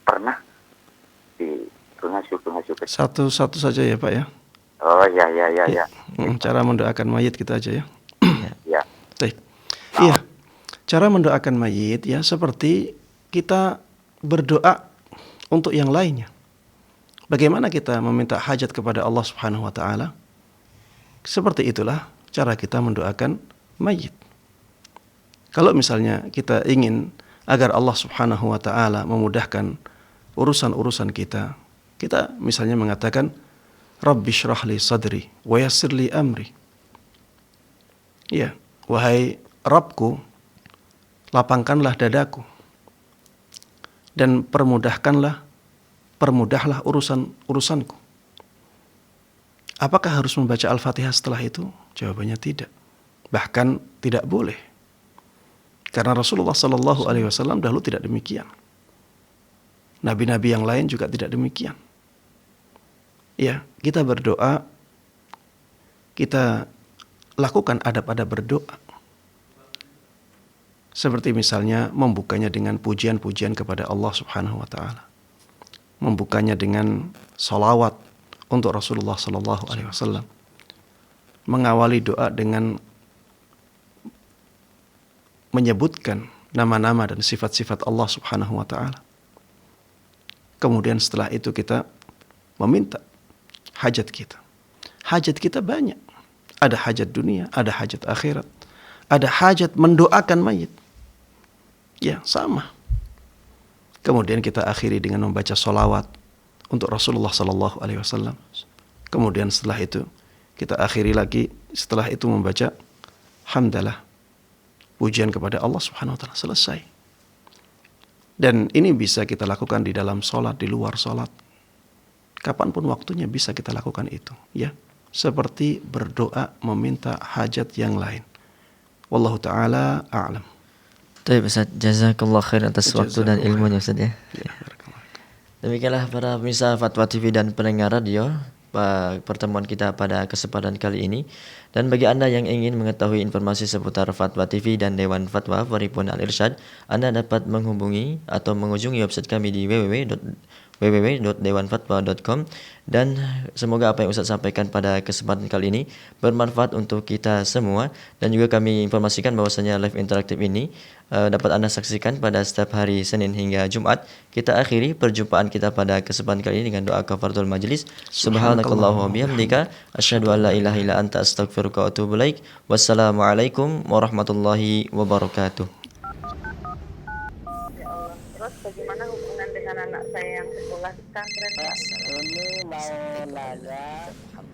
pernah di pengasuh kecil. Satu-satu saja ya Pak ya. Oh ya. Cara mendoakan mayit kita aja ya. Ya. Baik. Iya. Cara mendoakan mayit ya seperti kita berdoa untuk yang lainnya. Bagaimana kita meminta hajat kepada Allah Subhanahu wa taala? Seperti itulah cara kita mendoakan mayit. Kalau misalnya kita ingin agar Allah Subhanahu wa taala memudahkan urusan-urusan kita, kita misalnya mengatakan Rabbi syrah li sadri wa yassir li amri. Ya, wahai Rabbku, lapangkanlah dadaku dan permudahlah urusanku. Apakah harus membaca Al-Fatihah setelah itu? Jawabannya tidak. Bahkan tidak boleh. Karena Rasulullah Sallallahu Alaihi Wasallam dahulu tidak demikian. Nabi-nabi yang lain juga tidak demikian. Ya, kita berdoa, kita lakukan adab-adab berdoa. Seperti misalnya membukanya dengan pujian-pujian kepada Allah Subhanahu wa taala. Membukanya dengan salawat untuk Rasulullah sallallahu alaihi wasallam. Mengawali doa dengan menyebutkan nama-nama dan sifat-sifat Allah Subhanahu wa taala. Kemudian setelah itu kita meminta hajat kita. Hajat kita banyak. Ada hajat dunia, ada hajat akhirat, ada hajat mendoakan mayit. Ya, sama. Kemudian kita akhiri dengan membaca sholawat untuk Rasulullah Sallallahu Alaihi Wasallam. Kemudian setelah itu kita akhiri lagi, setelah itu membaca hamdalah, pujian kepada Allah Subhanahu Wa Taala. Selesai. Dan ini bisa kita lakukan di dalam sholat, di luar sholat. Kapanpun waktunya bisa kita lakukan itu. Ya, seperti berdoa meminta hajat yang lain. Wallahu ta'ala a'lam. Baik Ustaz, jazakallah khair atas waktu dan ilmunya Ustaz ya. Demikianlah para pemirsa Fatwa TV dan pendengar radio pertemuan kita pada kesempatan kali ini. Dan bagi Anda yang ingin mengetahui informasi seputar Fatwa TV dan Dewan Fatwa Paripurna Al-Irsyad, Anda dapat menghubungi atau mengunjungi website kami di www.dewanfatwa.com. Dan semoga apa yang Ustaz sampaikan pada kesempatan kali ini bermanfaat untuk kita semua. Dan juga kami informasikan bahwasanya live interaktif ini dapat Anda saksikan pada setiap hari Senin hingga Jumat. Kita akhiri perjumpaan kita pada kesempatan kali ini dengan doa kafaratul majlis. Subhanakallahumma bihamdika asyhadu an la ilaha illa anta astaghfiruka wa atubu ilaik. Wassalamualaikum warahmatullahi wabarakatuh. Terus bagaimana hubungan dengan anak saya yang sekolah di pesantren? Assalamualaikum warahmatullahi wabarakatuh.